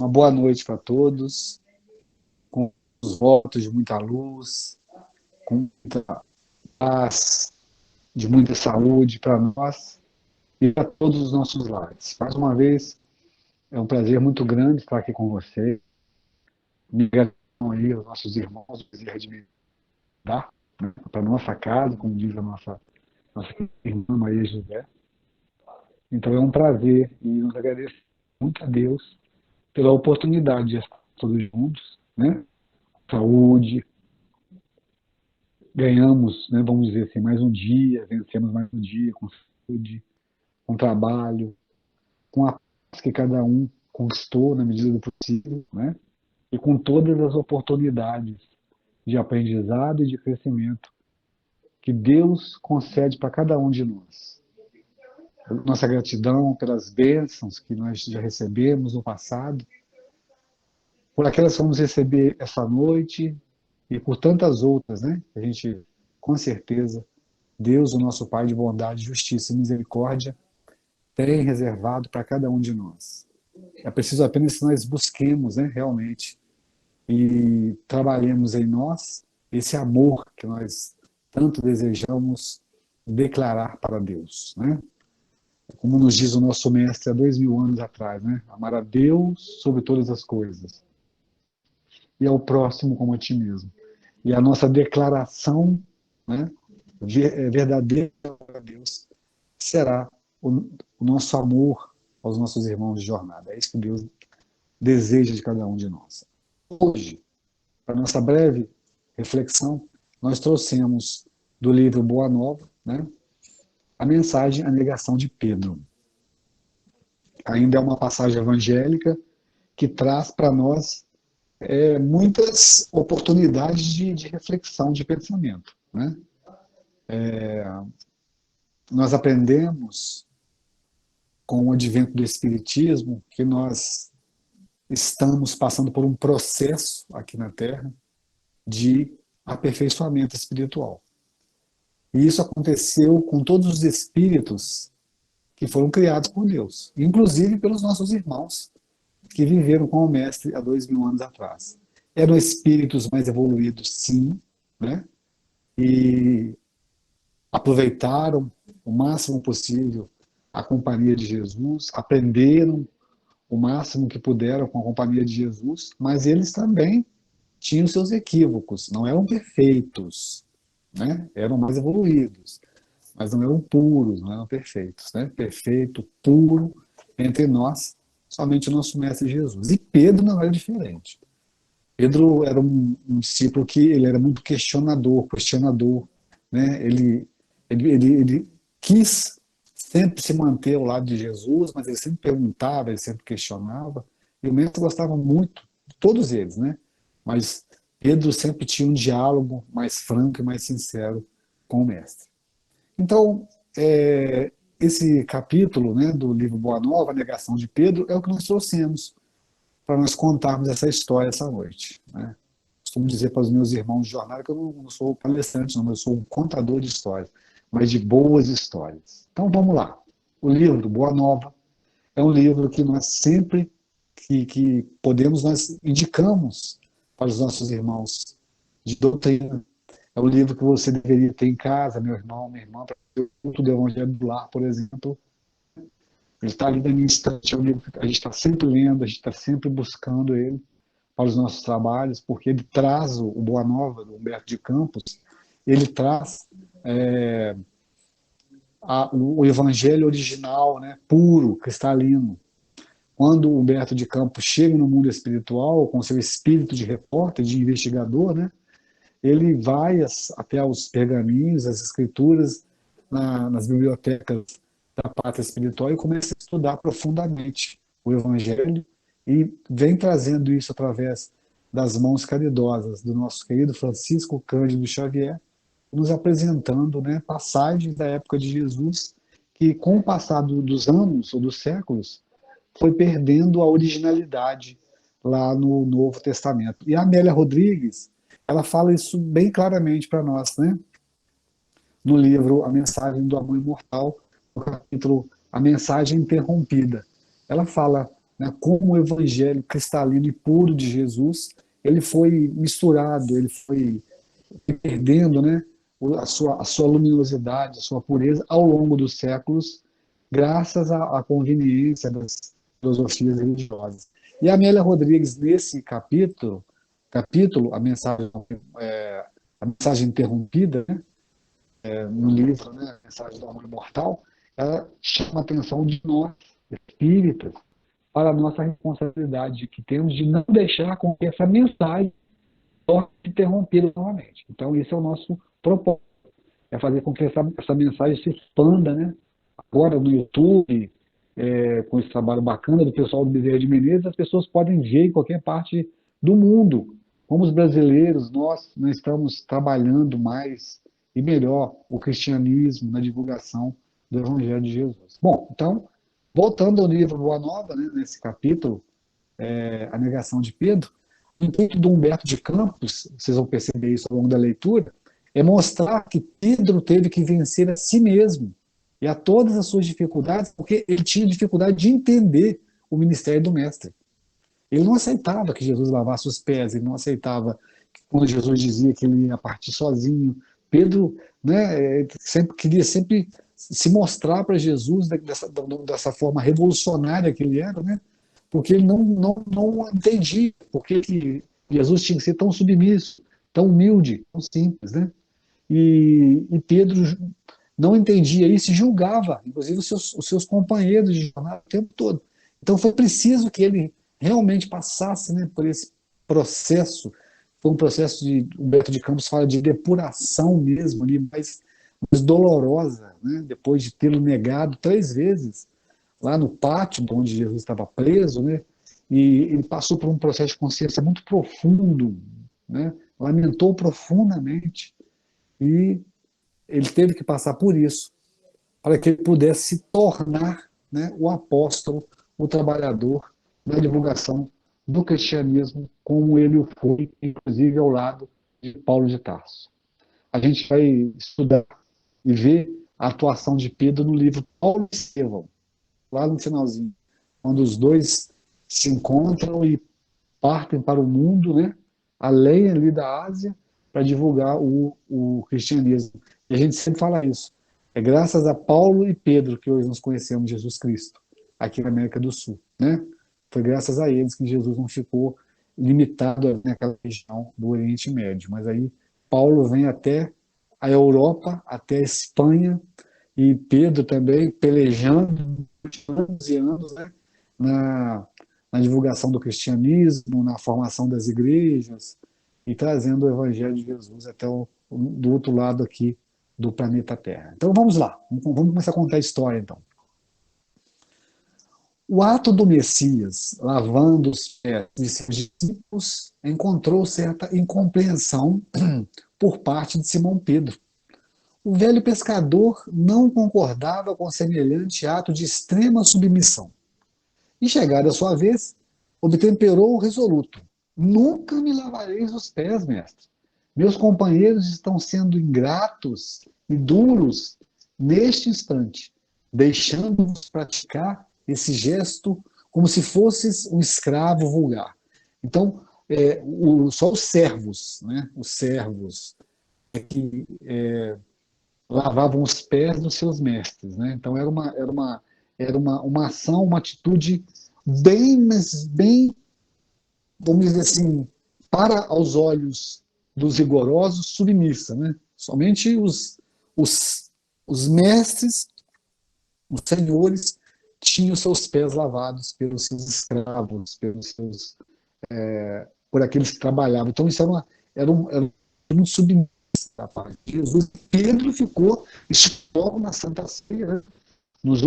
Uma boa noite para todos, com os votos de muita luz, com muita paz, de muita saúde para nós e para todos os nossos lares. Mais uma vez, é um prazer muito grande estar aqui com você. Me gratidão aí aos nossos irmãos do Bezerra de Mendá, né, para a nossa casa, como diz a nossa irmã Maria José. Então é um prazer e nos agradeço muito a Deus pela oportunidade de estar todos juntos, né? Saúde, ganhamos, né, vamos dizer assim, mais um dia, vencemos mais um dia com saúde, com trabalho, com a paz que cada um conquistou na medida do possível, né? E com todas as oportunidades de aprendizado e de crescimento que Deus concede para cada um de nós. Nossa gratidão pelas bênçãos que nós já recebemos no passado, por aquelas que vamos receber essa noite e por tantas outras, né? A gente, com certeza, Deus, o nosso Pai de bondade, justiça e misericórdia, tem reservado para cada um de nós. É preciso apenas que nós busquemos, né, realmente, e trabalhemos em nós esse amor que nós tanto desejamos declarar para Deus, né? Como nos diz o nosso mestre há 2000 anos atrás, né? Amar a Deus sobre todas as coisas e ao próximo como a ti mesmo. E a nossa declaração, né, verdadeira para Deus será o nosso amor aos nossos irmãos de jornada. É isso que Deus deseja de cada um de nós. Hoje, para nossa breve reflexão, nós trouxemos do livro Boa Nova, né, a mensagem, a negação de Pedro. Ainda é uma passagem evangélica que traz para nós muitas oportunidades de reflexão, de pensamento, né? Nós aprendemos com o advento do Espiritismo que nós estamos passando por um processo aqui na Terra de aperfeiçoamento espiritual. E isso aconteceu com todos os espíritos que foram criados por Deus, inclusive pelos nossos irmãos que viveram com o Mestre há 2000 anos atrás. Eram espíritos mais evoluídos, sim, né? E aproveitaram o máximo possível a companhia de Jesus, aprenderam o máximo que puderam com a companhia de Jesus, mas eles também tinham seus equívocos, não eram perfeitos, né? Eram mais evoluídos, mas não eram puros, não eram perfeitos, né? Perfeito, puro, entre nós, somente o nosso Mestre Jesus. E Pedro não era diferente. Pedro era um discípulo que ele era muito questionador, né? Ele quis sempre se manter ao lado de Jesus, mas ele sempre perguntava, ele sempre questionava, e o mestre gostava muito, de todos eles, né? Mas Pedro sempre tinha um diálogo mais franco e mais sincero com o mestre. Então, esse capítulo, né, do livro Boa Nova, a negação de Pedro, é o que nós trouxemos para nós contarmos essa história essa noite, né? Costumo dizer para os meus irmãos de jornada que eu não sou palestrante, não, eu sou um contador de histórias, mas de boas histórias. Então vamos lá. O livro Boa Nova é um livro que nós sempre que podemos, nós indicamos para os nossos irmãos de doutrina. É um livro que você deveria ter em casa, meu irmão, minha irmã, para o culto do Evangelho do Lar, por exemplo. Ele está ali na minha estante, é um livro que a gente está sempre lendo, a gente está sempre buscando ele para os nossos trabalhos, porque ele traz o Boa Nova, do Humberto de Campos, ele traz o evangelho original, né, puro, cristalino. Quando o Humberto de Campos chega no mundo espiritual, com seu espírito de repórter, de investigador, né, ele vai até os pergaminhos, as escrituras, nas bibliotecas da pátria espiritual e começa a estudar profundamente o evangelho e vem trazendo isso através das mãos caridosas do nosso querido Francisco Cândido Xavier, nos apresentando, né, passagens da época de Jesus que, com o passar dos anos ou dos séculos, foi perdendo a originalidade lá no Novo Testamento. E a Amélia Rodrigues, ela fala isso bem claramente para nós, né? No livro A Mensagem do Amor Imortal, no capítulo A Mensagem Interrompida. Ela fala né, como o evangelho cristalino e puro de Jesus, ele foi misturado, ele foi perdendo, né, a sua luminosidade, a sua pureza ao longo dos séculos, graças à conveniência das filosofias religiosas. E a Amélia Rodrigues, nesse capítulo a mensagem interrompida, né, no livro, né, a mensagem do amor imortal, ela chama a atenção de nós, espíritas, para a nossa responsabilidade que temos de não deixar com que essa mensagem torne interrompida novamente. Então, esse é o nosso propósito, é fazer com que essa mensagem se expanda, né? Agora, no YouTube, com esse trabalho bacana do pessoal do Bezerra de Menezes, as pessoas podem ver em qualquer parte do mundo como os brasileiros, nós não estamos trabalhando mais e melhor o cristianismo na divulgação do Evangelho de Jesus. Bom, então, voltando ao livro Boa Nova, né, nesse capítulo, A Negação de Pedro, o intuito do Humberto de Campos, vocês vão perceber isso ao longo da leitura, é mostrar que Pedro teve que vencer a si mesmo e a todas as suas dificuldades, porque ele tinha dificuldade de entender o ministério do Mestre. Ele não aceitava que Jesus lavasse os pés, ele não aceitava que quando Jesus dizia que ele ia partir sozinho. Pedro, né, queria sempre se mostrar para Jesus dessa forma revolucionária que ele era, né? Porque ele não entendia porque que Jesus tinha que ser tão submisso, tão humilde, tão simples, né? E Pedro não entendia isso e julgava, inclusive os seus companheiros de jornada o tempo todo. Então foi preciso que ele realmente passasse, né, por esse processo. Foi um processo de, Humberto de Campos fala de depuração mesmo, ali, mais dolorosa, né, depois de tê-lo negado 3 vezes lá no pátio onde Jesus estava preso, né? E ele passou por um processo de consciência muito profundo, né? Lamentou profundamente e ele teve que passar por isso para que ele pudesse se tornar, né, o apóstolo, o trabalhador da divulgação do cristianismo, como ele o foi, inclusive ao lado de Paulo de Tarso. A gente vai estudar e ver a atuação de Pedro no livro Paulo e Estevão, lá no finalzinho, quando os dois se encontram e partem para o mundo, né, além ali da Ásia, para divulgar o cristianismo. E a gente sempre fala isso. É graças a Paulo e Pedro que hoje nós conhecemos Jesus Cristo, aqui na América do Sul, né? Foi graças a eles que Jesus não ficou limitado naquela região do Oriente Médio. Mas aí Paulo vem até a Europa, até a Espanha, e Pedro também pelejando anos e anos, né, na, na divulgação do cristianismo, na formação das igrejas e trazendo o evangelho de Jesus até do outro lado aqui do planeta Terra. Então vamos lá, vamos começar a contar a história então. O ato do Messias, lavando os pés de seus discípulos, encontrou certa incompreensão por parte de Simão Pedro. O velho pescador não concordava com semelhante ato de extrema submissão. E, chegada a sua vez, obtemperou resoluto: Nunca me lavareis os pés, mestre. Meus companheiros estão sendo ingratos e duros neste instante, deixando-vos praticar esse gesto como se fosses um escravo vulgar. Então, só os servos, né? Os servos que lavavam os pés dos seus mestres, né? Então era uma ação, uma atitude bem, vamos dizer assim, para aos olhos dos rigorosos, submissa, né? Somente os mestres, os senhores, tinham seus pés lavados pelos seus escravos, por aqueles que trabalhavam. Então isso era um submissa da parte de Jesus. Pedro ficou exposto na Santa Ceia, né? Nos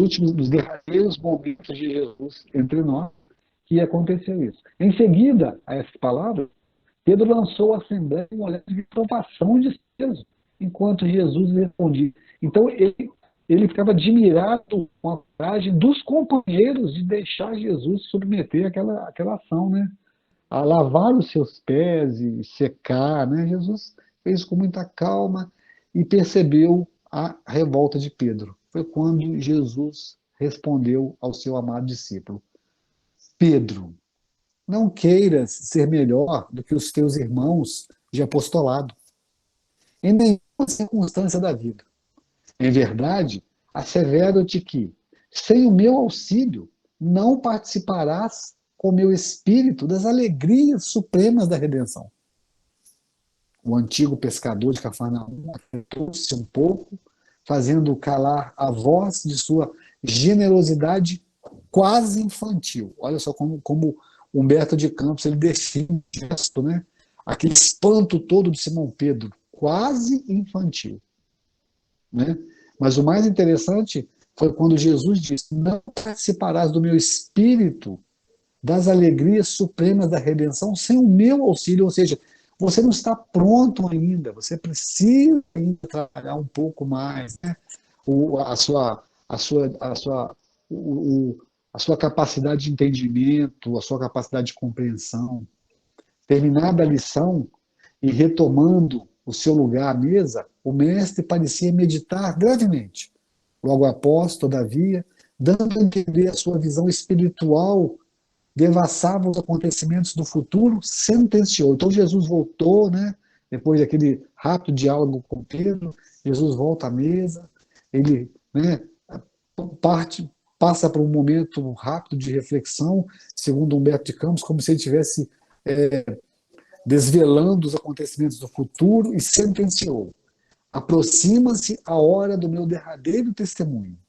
derradeiros momentos de Jesus entre nós, que aconteceu isso. Em seguida a essas palavras, Pedro lançou à Assembleia um olhar de reprovação e desprezo, enquanto Jesus respondia. Então ele ficava admirado com a coragem dos companheiros de deixar Jesus submeter aquela ação, né? A lavar os seus pés e secar, né? Jesus fez com muita calma e percebeu a revolta de Pedro. Foi quando Jesus respondeu ao seu amado discípulo: Pedro, não queiras ser melhor do que os teus irmãos de apostolado, em nenhuma circunstância da vida. Em verdade, assevero-te que, sem o meu auxílio, não participarás com o meu espírito das alegrias supremas da redenção. O antigo pescador de Cafarnaum aquietou-se um pouco, fazendo calar a voz de sua generosidade quase infantil. Olha só como Humberto de Campos ele define o gesto, né? Aquele espanto todo de Simão Pedro, quase infantil. Né? Mas o mais interessante foi quando Jesus disse: não participarás do meu espírito das alegrias supremas da redenção sem o meu auxílio, ou seja, você não está pronto ainda, você precisa ainda trabalhar um pouco mais, né? A sua capacidade de entendimento, a sua capacidade de compreensão. Terminada a lição e retomando o seu lugar à mesa, o mestre parecia meditar gravemente. Logo após, todavia, dando a entender a sua visão espiritual devassava os acontecimentos do futuro, sentenciou. Então Jesus voltou, né? Depois daquele rápido diálogo com Pedro, Jesus volta à mesa, ele, né, passa por um momento rápido de reflexão, segundo Humberto de Campos, como se ele estivesse desvelando os acontecimentos do futuro e sentenciou: aproxima-se a hora do meu derradeiro testemunho.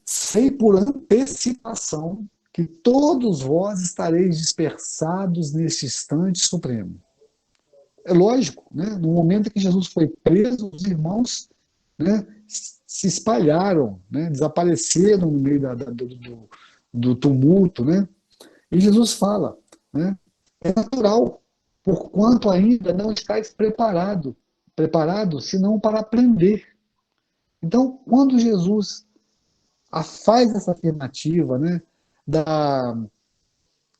Sei por antecipação que todos vós estareis dispersados neste instante supremo. É lógico, né? No momento em que Jesus foi preso, os irmãos, né, se espalharam, né, desapareceram no meio do tumulto, né? E Jesus fala, né, é natural, porquanto ainda não estáis preparado, senão para aprender. Então, quando Jesus faz essa afirmativa, né, da,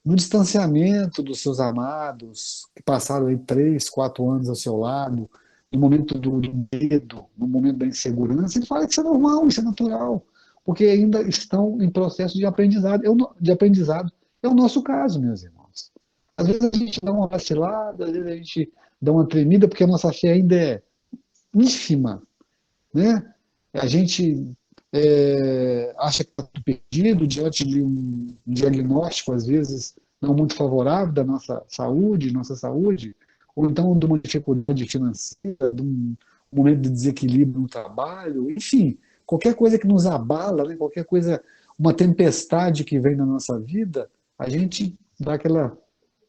no distanciamento dos seus amados, que passaram aí 3, 4 anos ao seu lado, no momento do medo, no momento da insegurança, ele fala que isso é normal, isso é natural, porque ainda estão em processo de aprendizado. É o nosso caso, meus irmãos. Às vezes a gente dá uma vacilada, às vezes a gente dá uma tremida, porque a nossa fé ainda é ínfima, né? A gente acha que está tudo perdido diante de um diagnóstico, às vezes, não muito favorável da nossa saúde, ou então de uma dificuldade financeira, de um momento de desequilíbrio no trabalho, enfim, qualquer coisa que nos abala, né, qualquer coisa, uma tempestade que vem na nossa vida, a gente dá aquela,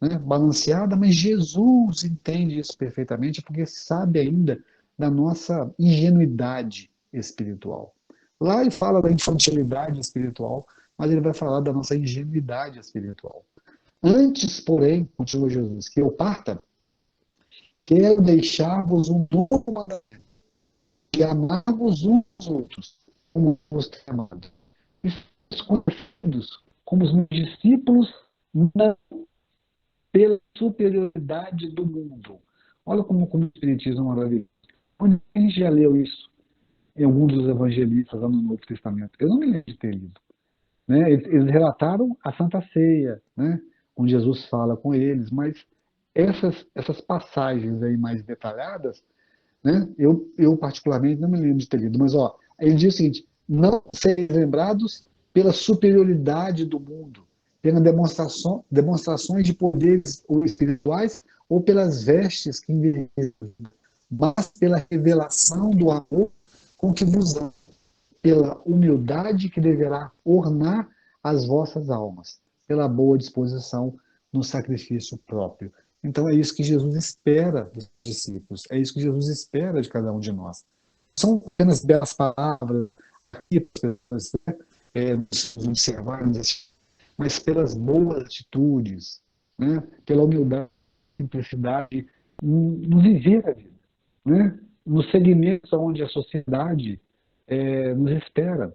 né, balanceada, mas Jesus entende isso perfeitamente, porque sabe ainda da nossa ingenuidade espiritual. Lá ele fala da infantilidade espiritual, mas ele vai falar da nossa ingenuidade espiritual. Antes, porém, continua Jesus, que eu parta, quero deixar-vos um novo mandamento, que amar-vos uns aos outros, como vos tenho amado. E fomos conhecidos como os meus discípulos, não pela superioridade do mundo. Olha como o Espiritismo é maravilhoso. Onde a gente já leu isso? Em algum dos evangelistas lá no Novo Testamento. Eu não me lembro de ter lido. Né? Eles relataram a Santa Ceia, né? Onde Jesus fala com eles, mas essas passagens aí mais detalhadas, né? Eu particularmente não me lembro de ter lido, mas ó, ele diz o seguinte: não serem lembrados pela superioridade do mundo, pela demonstrações de poderes espirituais ou pelas vestes que envelhecem, mas pela revelação do amor com que vos amo, pela humildade que deverá ornar as vossas almas, pela boa disposição no sacrifício próprio. Então é isso que Jesus espera dos discípulos, é isso que Jesus espera de cada um de nós. São apenas belas palavras aqui para nos observarmos, mas pelas boas atitudes, né? Pela humildade, simplicidade, no viver a vida, né? Nos segmentos onde a sociedade nos espera,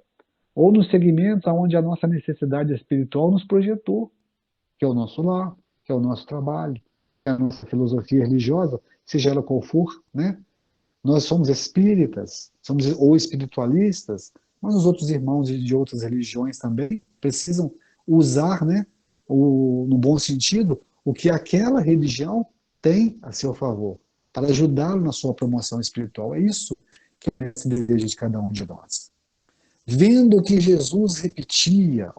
ou nos segmentos onde a nossa necessidade espiritual nos projetou, que é o nosso lar, que é o nosso trabalho, que é a nossa filosofia religiosa, seja ela qual for, né? Nós somos espíritas, somos ou espiritualistas, mas os outros irmãos de outras religiões também precisam usar, né, no bom sentido, o que aquela religião tem a seu favor, para ajudá-lo na sua promoção espiritual. É isso que esse desejo de cada um de nós. Vendo que Jesus repetia,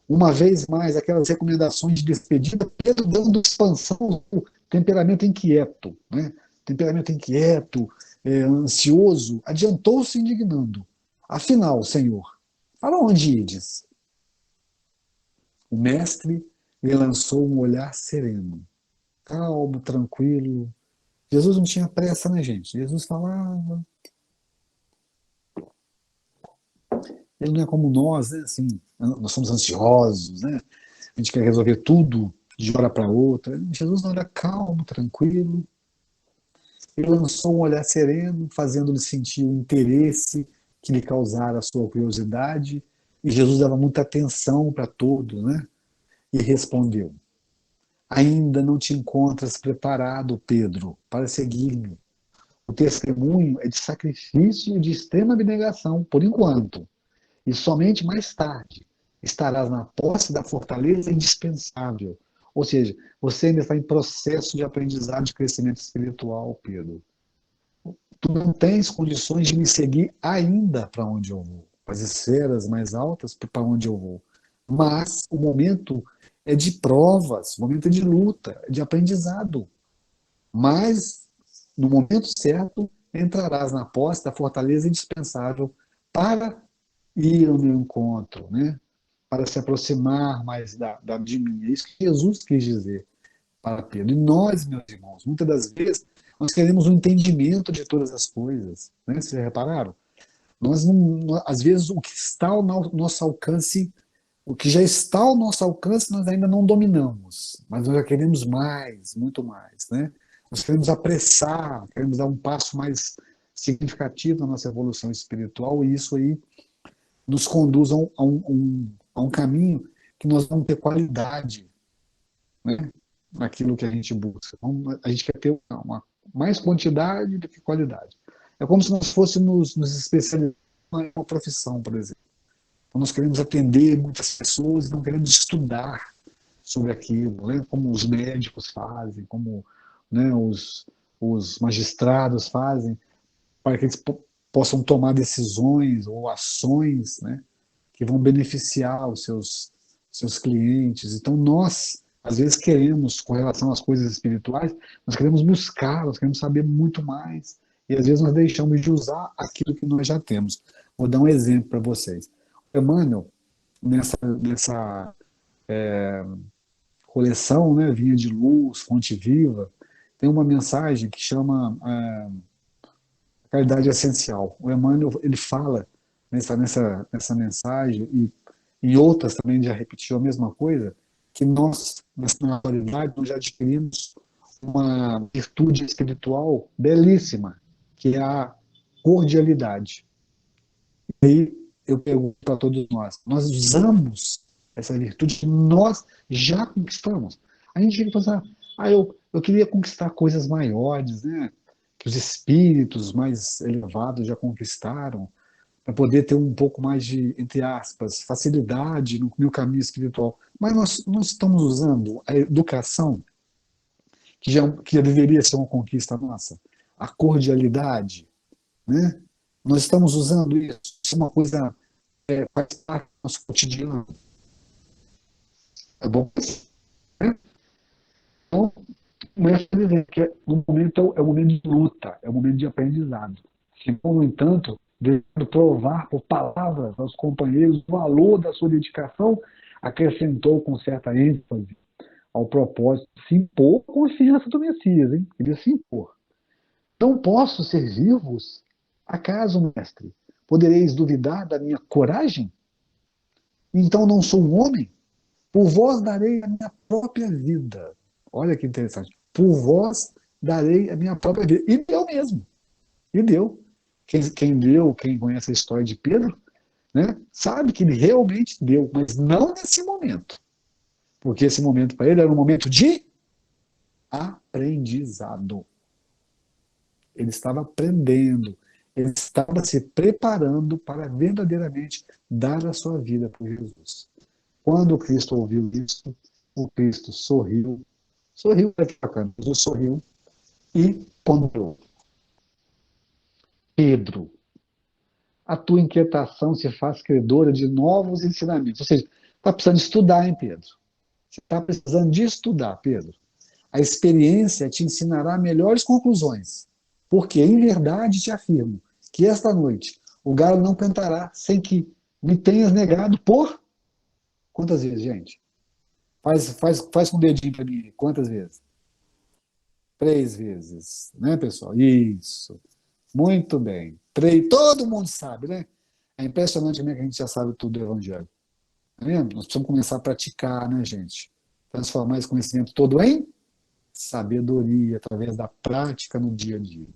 uma vez mais, aquelas recomendações de despedida, Pedro dando expansão ao temperamento inquieto, né? Temperamento inquieto, ansioso, adiantou-se indignando. Afinal, Senhor, para onde ides? O mestre lhe lançou um olhar sereno, calmo, tranquilo. Jesus não tinha pressa, né, gente? Jesus falava. Ele não é como nós, né? Assim, nós somos ansiosos, né? A gente quer resolver tudo de hora para outra. Jesus não era calmo, tranquilo. Ele lançou um olhar sereno, fazendo-lhe sentir o interesse que lhe causara a sua curiosidade. E Jesus dava muita atenção para todos, né? E respondeu: Ainda não te encontras preparado, Pedro, para seguir-me. O testemunho é de sacrifício e de extrema abnegação, por enquanto, e somente mais tarde estarás na posse da fortaleza indispensável. Ou seja, você ainda está em processo de aprendizado de crescimento espiritual, Pedro. Tu não tens condições de me seguir ainda para onde eu vou, para as esferas mais altas para onde eu vou. Mas o momento é de provas, o momento é de luta, é de aprendizado. Mas, no momento certo, entrarás na posse da fortaleza indispensável para ir ao meu encontro, né? Para se aproximar mais de mim. É isso que Jesus quis dizer para Pedro. E nós, meus irmãos, muitas das vezes, nós queremos um entendimento de todas as coisas. Né? Vocês já repararam? Nós não, às vezes, o que está ao nosso alcance, o que já está ao nosso alcance, nós ainda não dominamos, mas nós já queremos mais, muito mais, né? Nós queremos apressar, queremos dar um passo mais significativo na nossa evolução espiritual, e isso aí nos conduz a um caminho que nós vamos ter qualidade, né, naquilo que a gente busca. Então, a gente quer ter mais quantidade do que qualidade. É como se nós fôssemos nos especializar em uma profissão, por exemplo. Então, nós queremos atender muitas pessoas e não queremos estudar sobre aquilo, né? Como os médicos fazem, como, né, os magistrados fazem, para que eles possam tomar decisões ou ações, né, que vão beneficiar os seus clientes. Então, nós, às vezes, queremos, com relação às coisas espirituais, nós queremos buscar, nós queremos saber muito mais. E, às vezes, nós deixamos de usar aquilo que nós já temos. Vou dar um exemplo para vocês. O Emmanuel, nessa coleção, né, Vinha de Luz, Fonte Viva, tem uma mensagem que chama Caridade Essencial. O Emmanuel, ele fala nessa mensagem, e em outras também já repetiu a mesma coisa, que nós, na atualidade, nós já adquirimos uma virtude espiritual belíssima, que é a cordialidade. E aí eu pergunto para todos nós usamos essa virtude que nós já conquistamos? A gente fica pensando, eu queria conquistar coisas maiores, né? Que os espíritos mais elevados já conquistaram, para poder ter um pouco mais de, entre aspas, facilidade no meu caminho espiritual. Mas nós estamos usando a educação, que já deveria ser uma conquista nossa, a cordialidade, né? Nós estamos usando isso, isso é uma coisa, faz parte do nosso cotidiano. É bom, né? Então, o mestre dizer que o momento é o momento de luta, é o momento de aprendizado. Se, no entanto, devendo provar por palavras aos companheiros o valor da sua dedicação, acrescentou com certa ênfase ao propósito de se impor com a confiança do Messias, hein? Queria se impor. Não posso servir-vos? Acaso, mestre, podereis duvidar da minha coragem? Então não sou um homem? Por vós darei a minha própria vida. Olha que interessante. Por vós darei a minha própria vida. E deu mesmo. E deu. Quem deu, quem conhece a história de Pedro, né, sabe que ele realmente deu, mas não nesse momento. Porque esse momento para ele era um momento de aprendizado. Ele estava aprendendo, ele estava se preparando para verdadeiramente dar a sua vida por Jesus. Quando o Cristo ouviu isso, o Cristo sorriu. Sorriu, é bacana, Jesus sorriu e ponderou. Pedro, a tua inquietação se faz credora de novos ensinamentos. Ou seja, está precisando estudar, hein, Pedro? Você está precisando de estudar, Pedro. A experiência te ensinará melhores conclusões. Porque, em verdade, te afirmo que esta noite o galo não cantará sem que me tenhas negado por... Quantas vezes, gente? Faz com o dedinho para mim. Quantas vezes? 3 vezes, né, pessoal? Isso. Muito bem. Todo mundo sabe, né? É impressionante como é que a gente já sabe tudo do Evangelho. Tá vendo? Nós precisamos começar a praticar, né, gente? Transformar esse conhecimento todo em sabedoria, através da prática no dia a dia.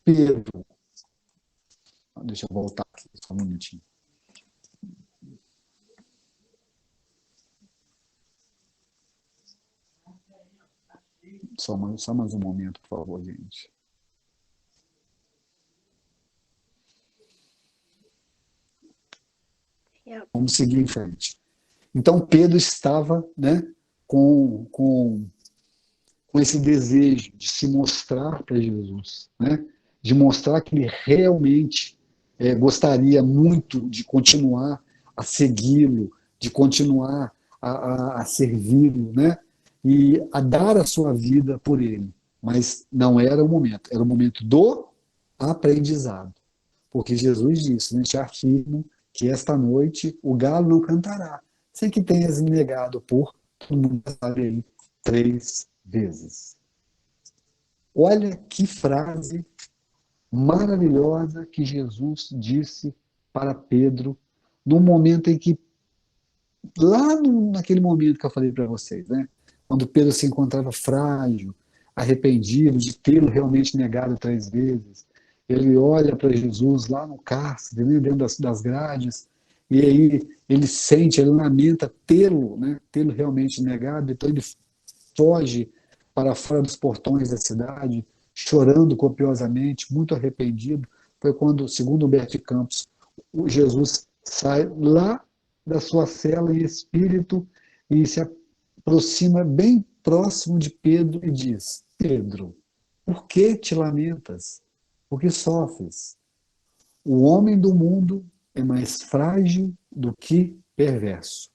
Pedro, deixa eu voltar aqui, só um minutinho. Só mais um momento, por favor, gente. Vamos seguir em frente. Então, Pedro estava, né, com esse desejo de se mostrar para Jesus, né, de mostrar que ele realmente gostaria muito de continuar a segui-lo, de continuar a servi-lo, né, e a dar a sua vida por ele. Mas não era o momento, era o momento do aprendizado. Porque Jesus disse, né, te afirmo que esta noite o galo não cantará, sem que tenhas me negado por, todo mundo sabe aí, 3 vezes. Olha que frase maravilhosa que Jesus disse para Pedro no momento em que, naquele momento que eu falei para vocês, né? Quando Pedro se encontrava frágil, arrependido de tê-lo realmente negado 3 vezes, ele olha para Jesus lá no cárcere, né, dentro das grades, e aí ele sente, ele lamenta tê-lo, né, tê-lo realmente negado, então ele foge para fora dos portões da cidade, chorando copiosamente, muito arrependido. Foi quando, segundo Humberto Campos, o Jesus sai lá da sua cela em espírito e se aproxima bem próximo de Pedro e diz: Pedro, por que te lamentas? Por que sofres? O homem do mundo é mais frágil do que perverso.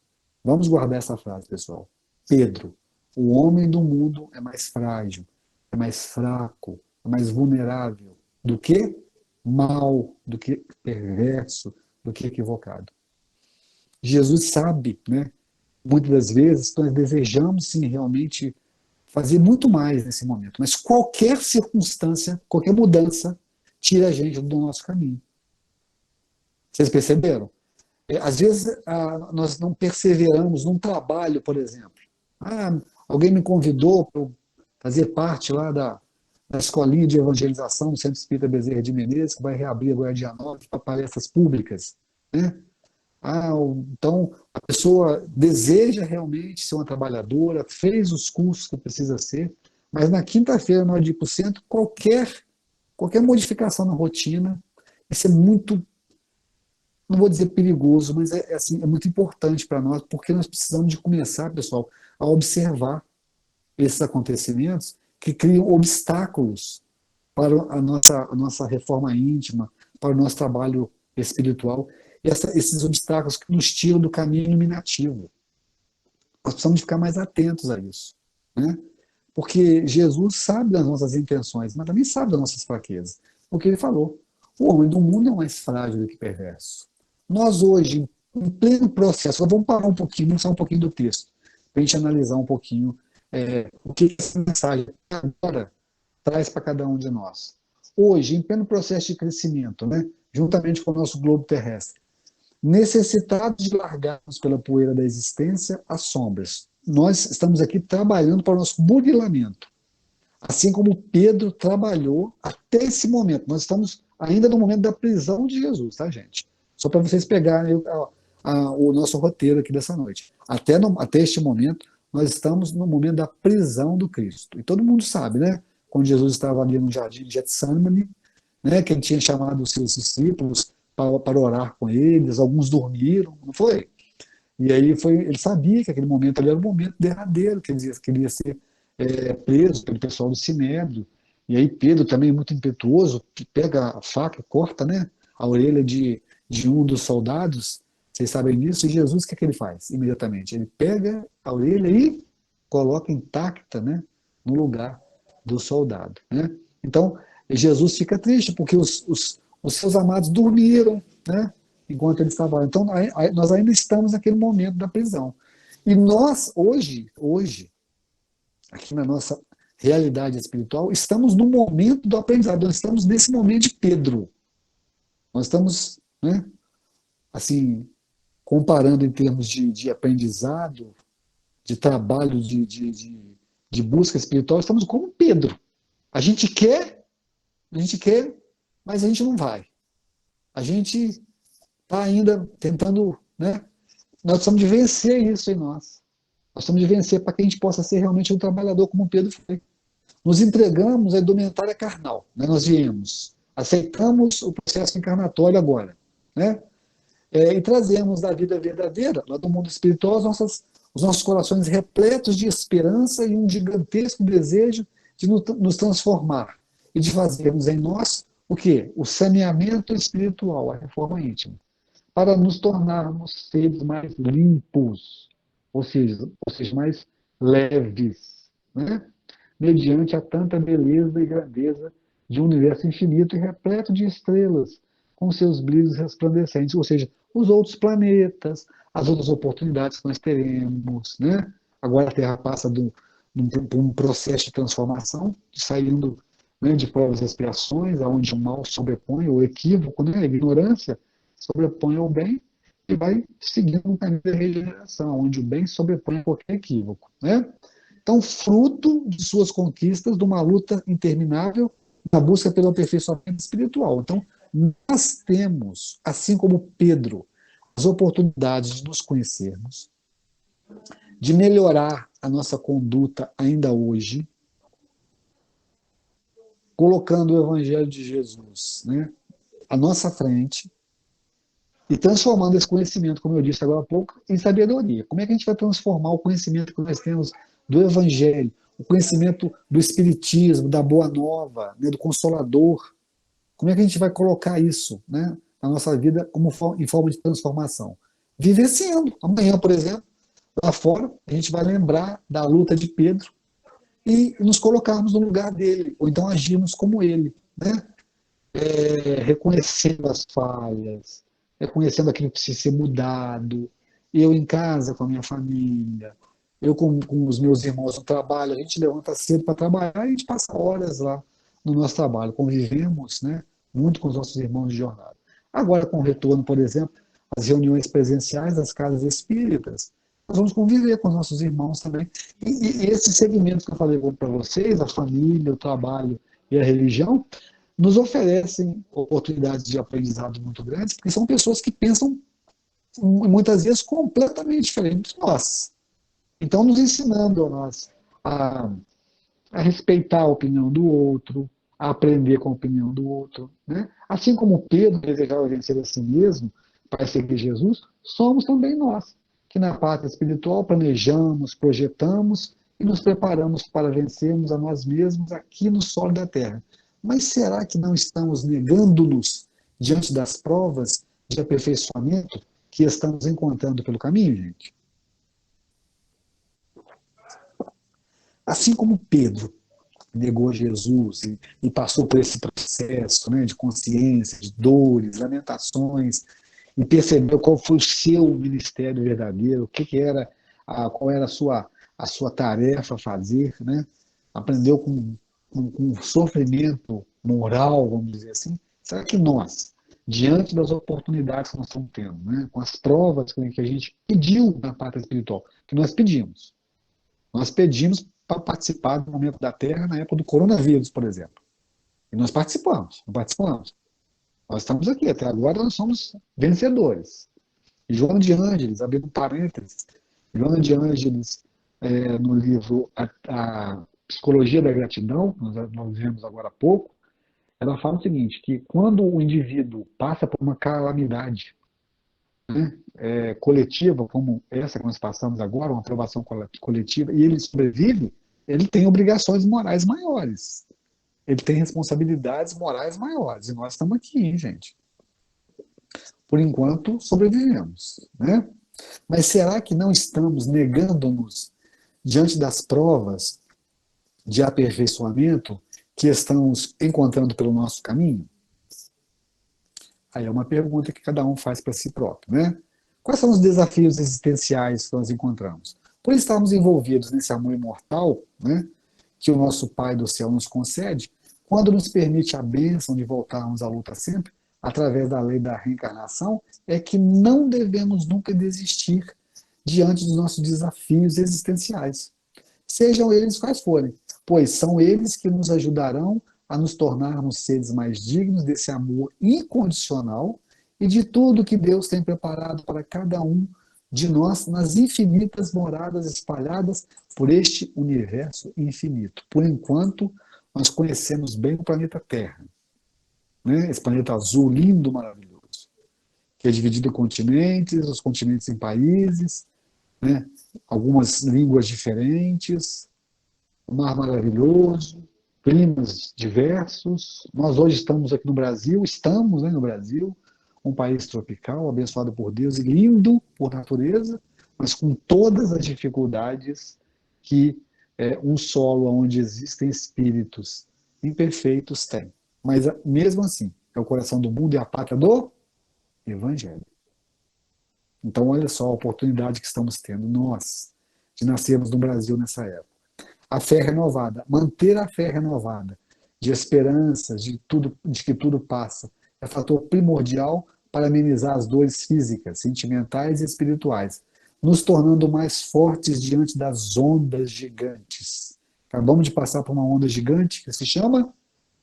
Vamos guardar essa frase, pessoal. Pedro, o homem do mundo é mais frágil, é mais fraco, é mais vulnerável do que mal, do que perverso, do que equivocado. Jesus sabe, né? Muitas das vezes nós desejamos sim realmente fazer muito mais nesse momento, mas qualquer circunstância, qualquer mudança tira a gente do nosso caminho. Vocês perceberam? Às vezes nós não perseveramos num trabalho, por exemplo. Alguém me convidou para fazer parte lá da escolinha de evangelização do Centro Espírita Bezerra de Menezes, que vai reabrir agora dia 9 para palestras públicas. Né? Então, a pessoa deseja realmente ser uma trabalhadora, fez os cursos que precisa ser, mas na quinta-feira, na hora de ir para o centro, qualquer modificação na rotina, isso é muito, não vou dizer perigoso, mas assim, é muito importante para nós, porque nós precisamos de começar, pessoal, a observar esses acontecimentos que criam obstáculos para a nossa reforma íntima, para o nosso trabalho espiritual, e esses obstáculos que nos tiram do caminho iluminativo. Nós precisamos ficar mais atentos a isso, né? Porque Jesus sabe das nossas intenções, mas também sabe das nossas fraquezas. Porque ele falou, o homem do mundo é mais frágil do que perverso. Nós hoje, em pleno processo, vamos parar um pouquinho, vamos sair um pouquinho do texto, para a gente analisar um pouquinho o que essa mensagem agora traz para cada um de nós. Hoje, em pleno processo de crescimento, né, juntamente com o nosso globo terrestre, necessitados de largarmos pela poeira da existência as sombras. Nós estamos aqui trabalhando para o nosso burilamento. Assim como Pedro trabalhou até esse momento. Nós estamos ainda no momento da prisão de Jesus, tá, gente? Só para vocês pegarem o nosso roteiro aqui dessa noite. Até este momento, nós estamos no momento da prisão do Cristo. E todo mundo sabe, né? Quando Jesus estava ali no jardim de Getsemane, né, que ele tinha chamado os seus discípulos para orar com eles, alguns dormiram, não foi? E aí ele sabia que aquele momento ali era o momento derradeiro, que ele ia ser preso pelo pessoal do Sinédrio. E aí Pedro também muito impetuoso, pega a faca, corta, né, a orelha de um dos soldados. Vocês sabem disso? E Jesus, o que é que ele faz? Imediatamente, ele pega a orelha e coloca intacta, né, no lugar do soldado, né? Então, Jesus fica triste porque os seus amados dormiram, né, enquanto ele estava lá. Então, nós ainda estamos naquele momento da prisão. E nós, hoje, aqui na nossa realidade espiritual, estamos no momento do aprendizado, nós estamos nesse momento de Pedro. Nós estamos, né, assim, comparando em termos de aprendizado, de trabalho, de busca espiritual, estamos como Pedro. A gente quer, mas a gente não vai. A gente está ainda tentando, né? Nós precisamos de vencer isso em nós. Nós precisamos de vencer para que a gente possa ser realmente um trabalhador como Pedro foi. Nos entregamos à indumentária carnal, né? Nós viemos, aceitamos o processo encarnatório agora, né? E trazemos da vida verdadeira, lá do mundo espiritual, os nossos corações repletos de esperança e um gigantesco desejo de nos transformar e de fazermos em nós o quê? O saneamento espiritual, a reforma íntima, para nos tornarmos seres mais limpos, ou seja mais leves, né? Mediante a tanta beleza e grandeza de um universo infinito e repleto de estrelas, com seus brilhos resplandecentes, ou seja, os outros planetas, as outras oportunidades que nós teremos, né? Agora a Terra passa por um processo de transformação, saindo, né, de provas e expiações, onde o mal sobrepõe, o equívoco, né, a ignorância sobrepõe ao bem, e vai seguindo um caminho de regeneração, onde o bem sobrepõe qualquer equívoco, né? Então, fruto de suas conquistas, de uma luta interminável na busca pelo aperfeiçoamento espiritual. Então, nós temos, assim como Pedro, as oportunidades de nos conhecermos, de melhorar a nossa conduta ainda hoje, colocando o Evangelho de Jesus, né, à nossa frente e transformando esse conhecimento, como eu disse agora há pouco, em sabedoria. Como é que a gente vai transformar o conhecimento que nós temos do Evangelho, o conhecimento do Espiritismo, da Boa Nova, né, do Consolador? Como é que a gente vai colocar isso, né, na nossa vida como em forma de transformação? Vivenciando. Amanhã, por exemplo, lá fora, a gente vai lembrar da luta de Pedro e nos colocarmos no lugar dele, ou então agirmos como ele, né? Reconhecendo as falhas, reconhecendo aquilo que precisa ser mudado. Eu em casa com a minha família, eu com os meus irmãos no trabalho, a gente levanta cedo para trabalhar e a gente passa horas lá no nosso trabalho, convivemos, né, muito com os nossos irmãos de jornada. Agora, com o retorno, por exemplo, às reuniões presenciais das casas espíritas, nós vamos conviver com os nossos irmãos também. E esses segmentos que eu falei para vocês, a família, o trabalho e a religião, nos oferecem oportunidades de aprendizado muito grandes, porque são pessoas que pensam muitas vezes completamente diferente de nós. Então, nos ensinando a nós a, a respeitar a opinião do outro, a aprender com a opinião do outro, né? Assim como Pedro desejava vencer a si mesmo para seguir Jesus, somos também nós, que na pátria espiritual planejamos, projetamos e nos preparamos para vencermos a nós mesmos aqui no solo da Terra. Mas será que não estamos negando-nos diante das provas de aperfeiçoamento que estamos encontrando pelo caminho, gente? Assim como Pedro negou Jesus e passou por esse processo, né, de consciência, de dores, lamentações, e percebeu qual foi o seu ministério verdadeiro, o que era, qual era a sua tarefa a fazer, né? Aprendeu com sofrimento moral, vamos dizer assim. Será que nós, diante das oportunidades que nós estamos tendo, né, com as provas que a gente pediu na pátria espiritual, que nós pedimos para participar do momento da Terra na época do coronavírus, por exemplo. E nós participamos, não participamos. Nós estamos aqui, até agora nós somos vencedores. E Joana de Ângeles, abrindo parênteses, Joana de Ângeles, no livro a Psicologia da Gratidão, nós vimos agora há pouco, ela fala o seguinte, que quando o indivíduo passa por uma calamidade, né, coletiva, como essa que nós passamos agora, uma aprovação coletiva, e ele sobrevive, ele tem obrigações morais maiores. Ele tem responsabilidades morais maiores. E nós estamos aqui, hein, gente. Por enquanto, sobrevivemos, né? Mas será que não estamos negando-nos diante das provas de aperfeiçoamento que estamos encontrando pelo nosso caminho? Aí é uma pergunta que cada um faz para si próprio, né? Quais são os desafios existenciais que nós encontramos? Por estarmos envolvidos nesse amor imortal, né, que o nosso Pai do céu nos concede, quando nos permite a bênção de voltarmos à luta sempre, através da lei da reencarnação, é que não devemos nunca desistir diante dos nossos desafios existenciais, sejam eles quais forem, pois são eles que nos ajudarão a nos tornarmos seres mais dignos desse amor incondicional e de tudo que Deus tem preparado para cada um de nós nas infinitas moradas espalhadas por este universo infinito. Por enquanto, nós conhecemos bem o planeta Terra, né? Esse planeta azul, lindo, maravilhoso, que é dividido em continentes, os continentes em países, né? Algumas línguas diferentes, um mar maravilhoso, climas diversos. Nós hoje estamos aqui no Brasil, estamos, né, no Brasil, um país tropical, abençoado por Deus e lindo por natureza, mas com todas as dificuldades que um solo onde existem espíritos imperfeitos tem. Mas mesmo assim, é o coração do mundo e a pátria do Evangelho. Então, olha só a oportunidade que estamos tendo, nós, de nascermos no Brasil nessa época. A fé renovada, manter a fé renovada, de esperanças, de que tudo passa, é fator primordial para amenizar as dores físicas, sentimentais e espirituais, nos tornando mais fortes diante das ondas gigantes. Acabamos de passar por uma onda gigante que se chama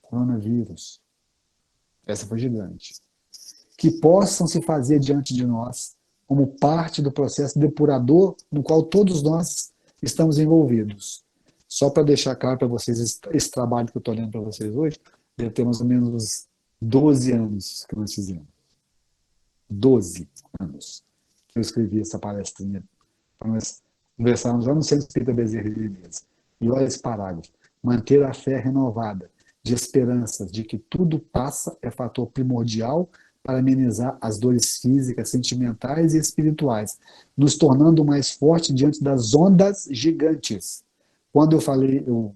coronavírus. Essa foi gigante. Que possam se fazer diante de nós como parte do processo depurador no qual todos nós estamos envolvidos. Só para deixar claro para vocês, esse trabalho que eu estou lendo para vocês hoje, deve ter mais ou menos uns 12 anos que nós fizemos. 12 anos que eu escrevi essa palestrinha para nós conversarmos lá no Centro Espírita Bezerra de Menezes. E olha esse parágrafo. Manter a fé renovada, de esperanças de que tudo passa, é fator primordial para amenizar as dores físicas, sentimentais e espirituais, nos tornando mais fortes diante das ondas gigantes. Quando eu falei, eu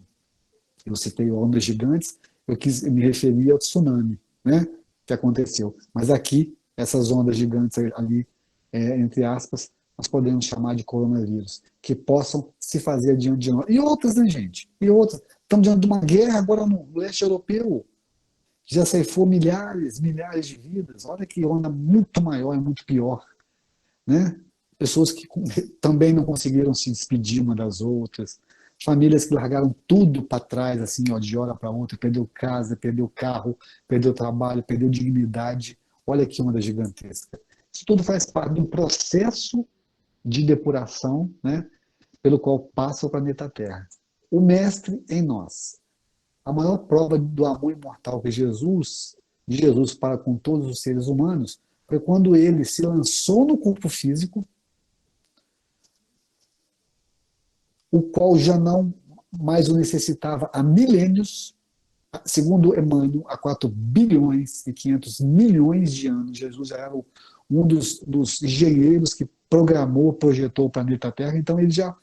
citei ondas gigantes, eu quis me referir ao tsunami, né, que aconteceu. Mas aqui, essas ondas gigantes ali, entre aspas, nós podemos chamar de coronavírus, que possam se fazer diante de nós. E outras, né, gente? E outras. Estamos diante de uma guerra agora no leste europeu. Já ceifou milhares de vidas. Olha que onda muito maior e muito pior, né? Pessoas que também não conseguiram se despedir uma das outras. Famílias que largaram tudo para trás, assim, ó, de hora para outra. Perdeu casa, perdeu carro, perdeu trabalho, perdeu dignidade. Olha que onda gigantesca. Isso tudo faz parte de um processo de depuração, né, pelo qual passa o planeta Terra. O Mestre em nós. A maior prova do amor imortal de Jesus para com todos os seres humanos, foi quando ele se lançou no corpo físico, o qual já não mais o necessitava há milênios, segundo Emmanuel, há 4 bilhões e 500 milhões de anos. Jesus já era um dos engenheiros que programou, projetou o planeta Terra, então ele já,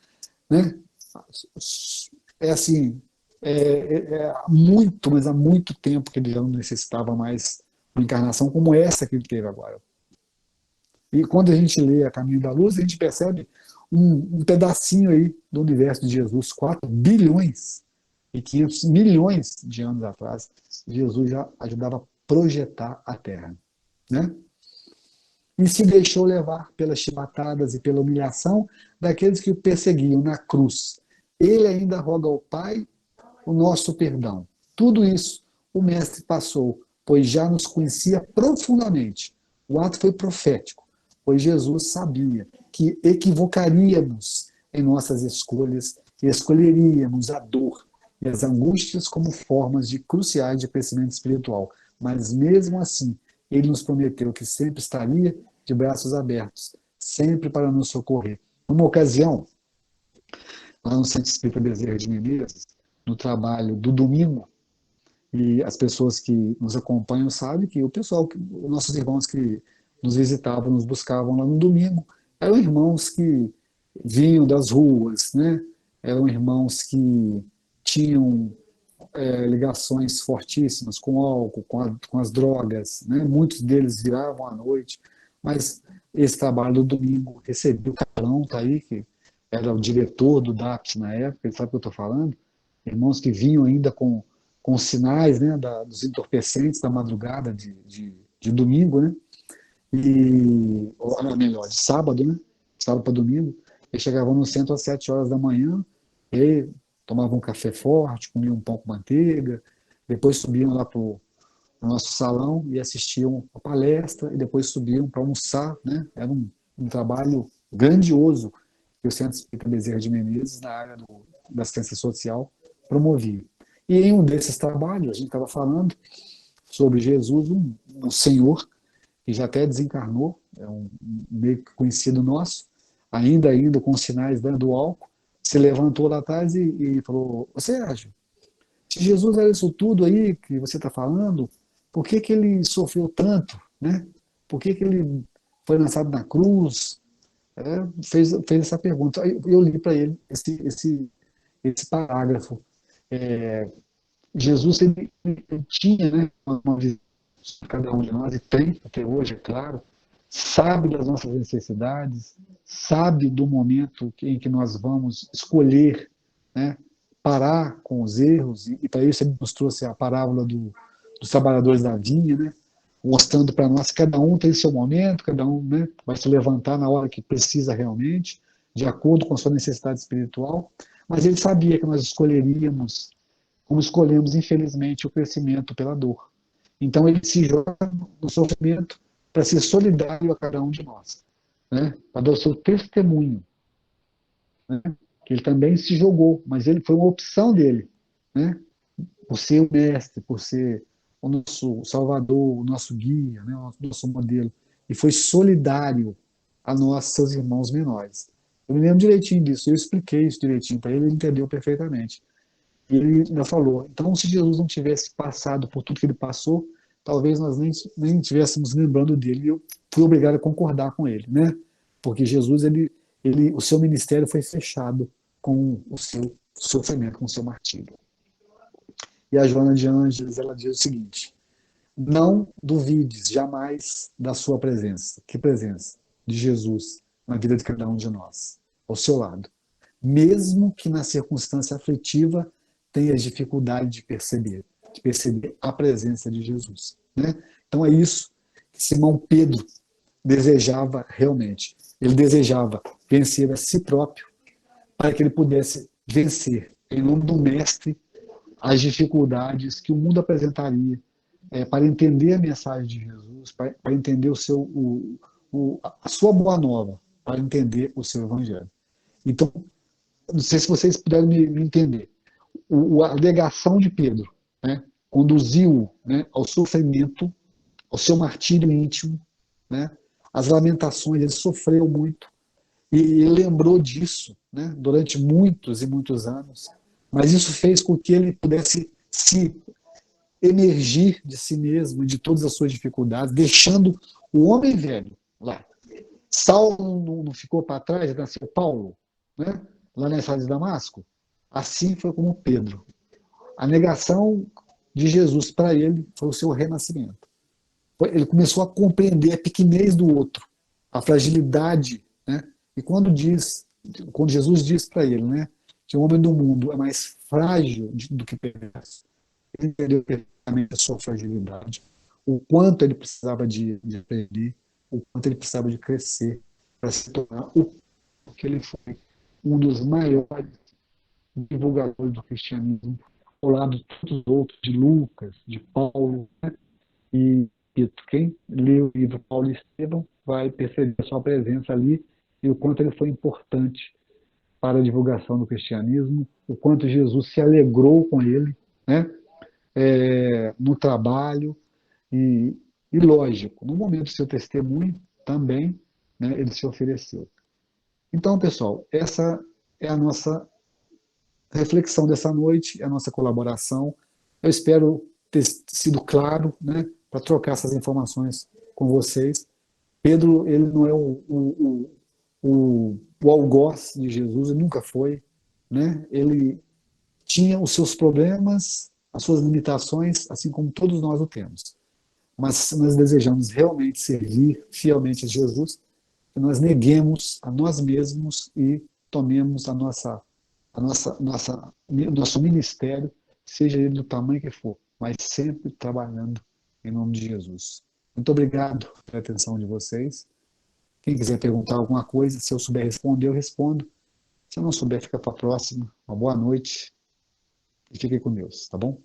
né, assim, muito, mas há muito tempo que ele já não necessitava mais uma encarnação como essa que ele teve agora. E quando a gente lê A Caminho da Luz, a gente percebe um pedacinho aí do universo de Jesus, 4 bilhões e 500 milhões de anos atrás, Jesus já ajudava a projetar a Terra, né? E se deixou levar pelas chibatadas e pela humilhação daqueles que o perseguiam na cruz. Ele ainda roga ao Pai o nosso perdão. Tudo isso o Mestre passou, pois já nos conhecia profundamente. O ato foi profético, pois Jesus sabia que equivocaríamos em nossas escolhas e escolheríamos a dor e as angústias como formas de cruciais de crescimento espiritual. Mas mesmo assim, ele nos prometeu que sempre estaria de braços abertos, sempre para nos socorrer. Numa ocasião, lá no Centro Espírita Bezerra de Menezes, no trabalho do domingo, e as pessoas que nos acompanham sabem que o pessoal, os nossos irmãos que nos visitavam, nos buscavam lá no domingo, eram irmãos que vinham das ruas, né? Eram irmãos que tinham ligações fortíssimas com o álcool, com as drogas, né? Muitos deles viravam à noite, mas esse trabalho do domingo recebi o Carlão, tá aí, que era o diretor do DAPS na época, ele sabe o que eu estou falando, irmãos que vinham ainda com os sinais, né, dos entorpecentes da madrugada de domingo, né, ou melhor, de sábado, né, sábado para domingo, eles chegavam no centro às 7 horas da manhã, e aí tomavam um café forte, comiam um pão com manteiga, depois subiam lá para o nosso salão e assistiam a palestra, e depois subiam para almoçar, né, era um trabalho grandioso que o Centro Espírita Bezerra de Menezes, na área da assistência social, promovia. E em um desses trabalhos, a gente estava falando sobre Jesus, um senhor que já até desencarnou, é um meio conhecido nosso, ainda com sinais do álcool, se levantou lá atrás e falou: "Você acha, se Jesus era isso tudo aí que você está falando, por que que ele sofreu tanto, né? Por que que ele foi lançado na cruz?" Fez essa pergunta. Eu li para ele esse parágrafo. É, Jesus ele tinha, né, uma visão de cada um de nós, e tem até hoje, é claro, sabe das nossas necessidades, sabe do momento em que nós vamos escolher, né, parar com os erros, e para isso ele nos trouxe a parábola dos trabalhadores da vinha, né, mostrando para nós que cada um tem seu momento, cada um, né, vai se levantar na hora que precisa realmente, de acordo com a sua necessidade espiritual, mas ele sabia que nós escolheríamos, como escolhemos, infelizmente, o crescimento pela dor. Então ele se joga no sofrimento para ser solidário a cada um de nós, né? Para dar o seu testemunho, né? Que ele também se jogou, mas ele foi uma opção dele, né? Por ser o mestre, por ser o nosso salvador, o nosso guia, né? O nosso modelo, e foi solidário a nós, seus irmãos menores. Eu me lembro direitinho disso, eu expliquei isso direitinho para ele, ele entendeu perfeitamente. E ele ainda falou: então, se Jesus não tivesse passado por tudo que ele passou, talvez nós nem estivéssemos lembrando dele. E eu fui obrigado a concordar com ele, né? Porque Jesus, o seu ministério foi fechado com o seu sofrimento, com o seu martírio. E a Joana de Ângeles, ela diz o seguinte: não duvides jamais da sua presença. Que presença? De Jesus na vida de cada um de nós, ao seu lado. Mesmo que na circunstância aflitiva tenhas dificuldade de perceber a presença de Jesus, né? Então é isso que Simão Pedro desejava realmente. Ele desejava vencer a si próprio para que ele pudesse vencer, em nome do Mestre, as dificuldades que o mundo apresentaria, para entender a mensagem de Jesus, para entender a sua boa nova, para entender o seu evangelho. Então, não sei se vocês puderam me entender. A negação de Pedro, né, conduziu, né, ao sofrimento, ao seu martírio íntimo, né, as lamentações, ele sofreu muito, e ele lembrou disso, né, durante muitos e muitos anos, mas isso fez com que ele pudesse se emergir de si mesmo, de todas as suas dificuldades, deixando o homem velho lá. Saulo não ficou para trás, nasceu Paulo, né, lá na estrada de Damasco. Assim foi como Pedro. A negação de Jesus para ele foi o seu renascimento. Ele começou a compreender a pequenez do outro, a fragilidade, né? E quando Jesus diz para ele, né, que o homem do mundo é mais frágil do que perverso, ele entendeu perfeitamente a sua fragilidade, o quanto ele precisava de aprender, o quanto ele precisava de crescer para se tornar o que ele foi, um dos maiores divulgadores do cristianismo, ao lado de todos os outros, de Lucas, de Paulo, né? E quem lê o livro Paulo e Estevão vai perceber a sua presença ali e o quanto ele foi importante para a divulgação do cristianismo, o quanto Jesus se alegrou com ele, né? No trabalho, e lógico, no momento do seu testemunho, também, né, ele se ofereceu. Então, pessoal, essa é a nossa reflexão dessa noite, a nossa colaboração. Eu espero ter sido claro, né, para trocar essas informações com vocês. Pedro, ele não é o algoz de Jesus, ele nunca foi, né? Ele tinha os seus problemas, as suas limitações, assim como todos nós o temos. Mas nós desejamos realmente servir fielmente a Jesus, que nós neguemos a nós mesmos e tomemos nosso ministério, seja ele do tamanho que for, mas sempre trabalhando em nome de Jesus. Muito obrigado pela atenção de vocês. Quem quiser perguntar alguma coisa, se eu souber responder, eu respondo. Se eu não souber, fica para a próxima. Uma boa noite e fiquem com Deus, tá bom?